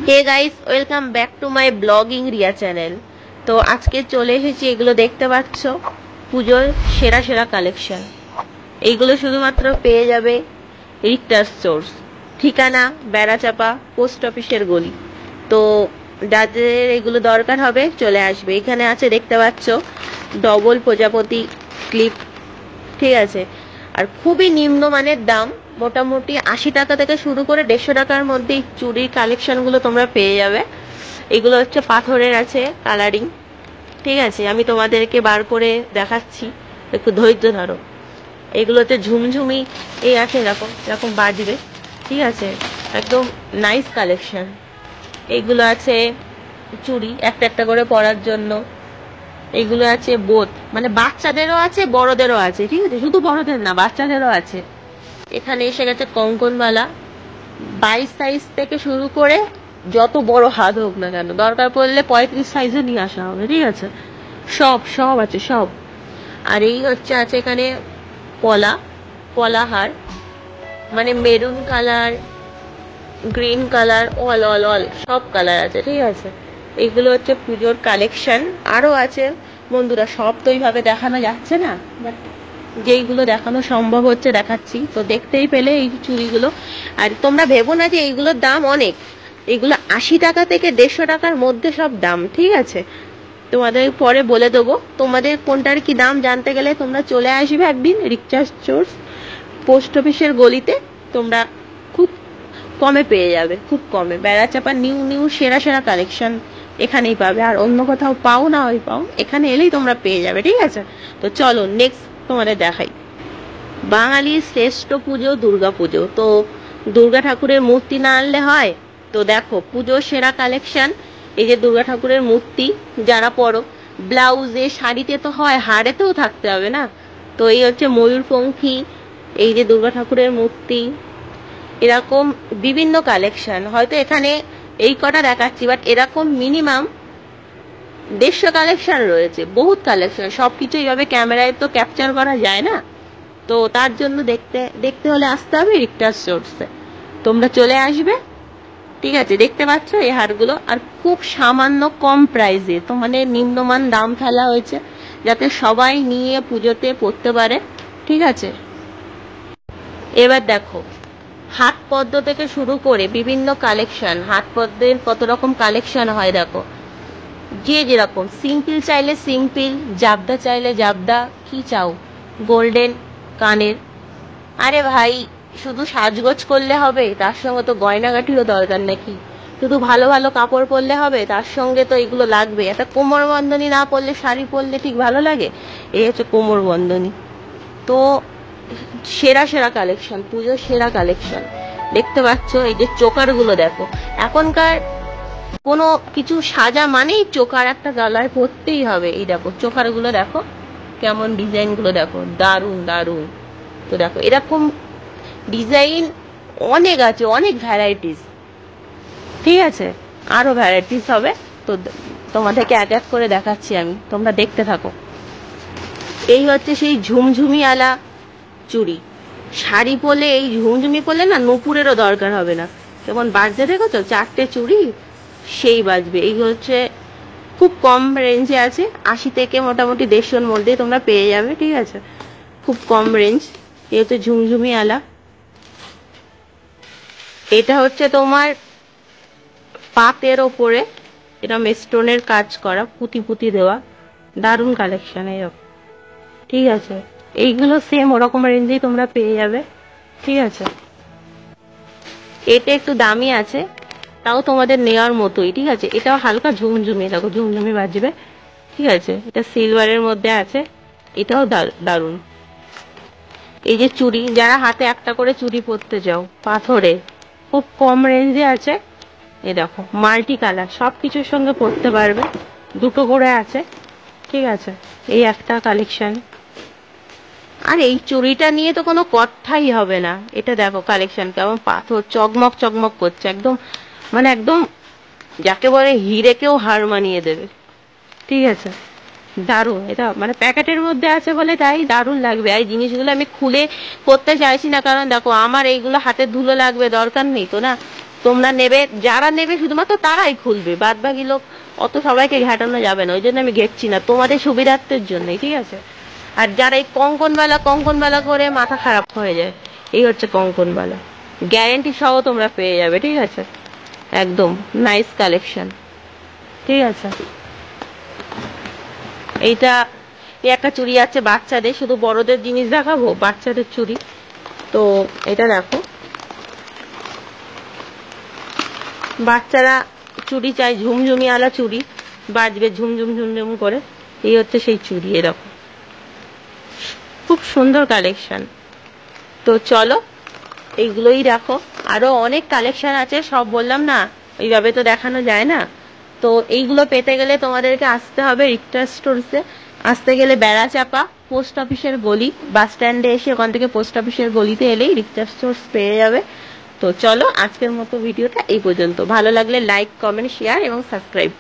Hey guys, welcome back to my blogging Riya channel. তো আজকে চলে এসেছি, এগুলো দেখতে পাচ্ছ পুজোর সেরা সেরা কালেকশন। এইগুলো শুধুমাত্র পেয়ে যাবে রিক্টার স্টোর্স, ঠিকানা বেড়াচাপা পোস্ট অফিসের গলি। তো যাদের এগুলো দরকার হবে চলে আসবে। এখানে আছে দেখতে পাচ্ছ ডবল প্রজাপতি ক্লিপ, ঠিক আছে, আর খুবই নিম্নমানের দাম, মোটামুটি 80 টাকা থেকে শুরু করে 150 টাকার মধ্যে এই চুড়ির কালেকশনগুলো তোমরা পেয়ে যাবে। এগুলো হচ্ছে পাথরের আছে কালারিং, ঠিক আছে, আমি তোমাদেরকে বার করে দেখাচ্ছি, একটু ধৈর্য ধরো। এগুলো হচ্ছে ঝুমঝুমি, এই আছে এরকম এরকম বাজবে, ঠিক আছে, একদম নাইস কালেকশন। এইগুলো আছে চুড়ি একটা একটা করে পরার জন্য। এগুলো আছে বোথ, মানে বাচ্চাদেরও আছে বড়দেরও আছে, ঠিক আছে, শুধু বড়দের না বাচ্চাদেরও আছে। এখানে এসে গেছে কঙ্কনওয়ালা, 22 সাইজ থেকে শুরু করে যত বড় হাত হোক না কেন, দরকার পড়লে 35 সাইজে নিয়ে আসা হবে, ঠিক আছে, সব সব আছে সব। আর এই হচ্ছে আছে এখানে পলাহার, মানে maroon colour, green colour, all all all সব কালার আছে, ঠিক আছে। এগুলো হচ্ছে পুজোর কালেকশন। আরো আছে বন্ধুরা, সব তো এইভাবে দেখানো যাচ্ছে না, বাট যেইগুলো দেখানো সম্ভব হচ্ছে দেখাচ্ছি। তো দেখতেই পেলে এই চুড়িগুলো। আর তোমরা ভেবো না যে এইগুলোর দাম অনেক, এগুলো 80 টাকা থেকে 150 টাকার মধ্যে সব দাম, ঠিক আছে। তোমাদের পরে বলে দেবো, তোমাদের কোনটার কি দাম জানতে গেলে তোমরা চলে আসবে একদিন রিক্টার স্টোর্স পোস্ট অফিসের গলিতে। তোমরা খুব কমে পেয়ে যাবে, খুব কমে। বেড়াচাপা নিউ নিউ সেরা সেরা কালেকশন এখানেই পাবে, আর অন্য কোথাও পাও না ওই পাও, এখানে এলেই তোমরা পেয়ে যাবে, ঠিক আছে। তো চলো নেক্সট তোমাদের দেখাই। বাঙালির শ্রেষ্ঠ পুজো দুর্গা পুজো। তো দুর্গা ঠাকুরের মূর্তি না আনলে হয়? তো দেখো পুজোর সেরা কালেকশন, এই যে দুর্গা ঠাকুরের মূর্তি যারা পরো, ব্লাউজে শাড়িতে তো হয়, হাড়েতেও থাকতে হবে না। তো এই হচ্ছে ময়ূরপঙ্খী, এই যে দুর্গা ঠাকুরের মূর্তি, এরকম বিভিন্ন কালেকশন। হয়তো এখানে এই কটা দেখাচ্ছি, বাট এরকম মিনিমাম 150 কালেকশন রয়েছে, বহুত কালেকশন। সবকিছু এইভাবে ক্যামেরায় তো ক্যাপচার করা যায় না, তো তার জন্য দেখতে দেখতে হলে আসতে হবে রিক্টার স্টোর্সে। তোমরা চলে আসবে, ঠিক আছে। দেখতে পাচ্ছ এই হারগুলো, আর খুব সামান্য কম প্রাইসে, তো মানে নিম্নমান দাম ফেলা হয়েছে যাতে সবাই নিয়ে পুজোতে পড়তে পারে, ঠিক আছে। এবার দেখো হাত পদ্ম থেকে শুরু করে বিভিন্ন কালেকশন, হাত পদ্মের কত রকম কালেকশন হয় দেখো। যে যেরকম, সিম্পল চাইলে সিম্পল, জাবদা চাইলে জাবদা, কি চাও, গোল্ডেন কানের। আরে ভাই, শুধু সাজগোজ করলে হবে? তার সঙ্গে তো গয়নাগাটিরও দরকার নাকি? শুধু ভালো ভালো কাপড় পরলে হবে? তার সঙ্গে তো এগুলো লাগবে। একটা কোমর বন্ধনী না পরলে, শাড়ি পরলে ঠিক ভালো লাগে? এই হচ্ছে কোমর বন্ধনী। তো সেরা সেরা কালেকশন, পুজোর সেরা কালেকশন। দেখতে পাচ্ছ এই যে চোকার গুলো দেখো, এখনকার কোনো কিছু সাজা মানেই চোকার একটা গলায় পরতেই হবে। এই দেখো চোকার গুলো দেখো, কেমন ডিজাইন গুলো দেখো, দারুন দারুন। তো দেখো এরকম ডিজাইন অনেক আছে, অনেক ভ্যারাইটিস, ঠিক আছে, আরো ভ্যারাইটিস হবে। তো তোমাদেরকে এক এক করে দেখাচ্ছি আমি, তোমরা দেখতে থাকো। এই হচ্ছে সেই ঝুমঝুমি আলা চুড়ি, শাড়ি পরলে, এই ঝুমঝুমি পরলে না নূপুরেরও দরকার হবে না, কেমন বাজতে দেখেছো, 4টে চুড়ি সেই বাজবে। এই হচ্ছে খুব কম রেঞ্জে আছে, 80 থেকে মোটামুটি 150-র মধ্যে তোমরা পেয়ে যাবে, ঠিক আছে, খুব কম রেঞ্জ। এই হচ্ছে ঝুমঝুমি আলা। এটা হচ্ছে তোমার পাতের ওপরে এরকম স্টোনের কাজ করা, পুঁতি পুঁতি দেওয়া, দারুণ কালেকশন এরকম, ঠিক আছে। এইগুলো সেম ওরকম রেঞ্জেই তোমরা পেয়ে যাবে, ঠিক আছে। এটা একটু দামি আছে, তাও তোমাদের নেওয়ার মতোই, ঠিক আছে। এটাও হালকা ঝুমঝুমি, দেখো ঝুমঝুমি বাজবে, ঠিক আছে। এটা সিলভারের মধ্যে আছে, এটাও দারুণ। এই যে চুড়ি, যারা হাতে একটা করে চুড়ি পরতে যাও, পাথরের, খুব কম রেঞ্জে আছে। এই দেখো মাল্টি কালার, সব কিছুর সঙ্গে পরতে পারবে, দুটো করে আছে, ঠিক আছে। এই একটা কালেকশন। আর এই চুড়িটা নিয়ে তো কোনো কথাই হবে না। এটা দেখো কালেকশন, কেমন পাথর চকমক চকমক করছে, একদম মানে একদম যাকে বলে হিরেকেও হার মানিয়ে দেবে, ঠিক আছে, দারুণ। এটা মানে প্যাকেটের মধ্যে আছে বলে তাই দারুণ লাগবে। এই জিনিসগুলো আমি খুলে করতে চাইছি না, কারণ দেখো আমার এইগুলো হাতে ধুলো লাগবে, দরকার নেই তো না। তো তোমরা নেবে, যারা নেবে শুধুমাত্র তারাই খুলবে, বাদ বাকি লোক অত সবাইকে ঘাটানো যাবে না, ওই জন্য আমি ঘেটছি না, তোমাদের সুবিধার্থের জন্যই, ঠিক আছে। আর যারা এই কঙ্কনবালা করে মাথা খারাপ হয়ে যায়, এই হচ্ছে কঙ্কনবালা, গ্যারেন্টি সহ তোমরা পেয়ে যাবে, ঠিক আছে। একদম নাইস কালেকশন, ঠিক আছে। এইটা এই একটা চুড়ি আছে বাচ্চাদের, শুধু বড়দের জিনিস দেখাবো, বাচ্চাদের চুড়ি। তো এটা দেখো, বাচ্চারা চুড়ি চাই, ঝুমঝুমি আলা চুড়ি, বাজবে ঝুমঝুম ঝুমঝুম করে, এই হচ্ছে সেই চুড়ি, এরকম খুব সুন্দর কালেকশন। তো চলো এইগুলোই দেখো, আরো অনেক কালেকশন আছে, সব বললাম না, এইভাবে তো দেখানো যায় না। তো এইগুলো পেতে গেলে তোমাদেরকে আসতে হবে রিক্টার স্টোরসে। আসতে গেলে বেড়াচাপা পোস্ট অফিসের গলি, বাস স্ট্যান্ডে এসে ওখান থেকে পোস্ট অফিসের গলিতে এলেই রিক্টার স্টোরস পেয়ে যাবে। তো চলো আজকের মতো ভিডিওটা এই পর্যন্ত, ভালো লাগলে লাইক, কমেন্ট, শেয়ার এবং সাবস্ক্রাইব।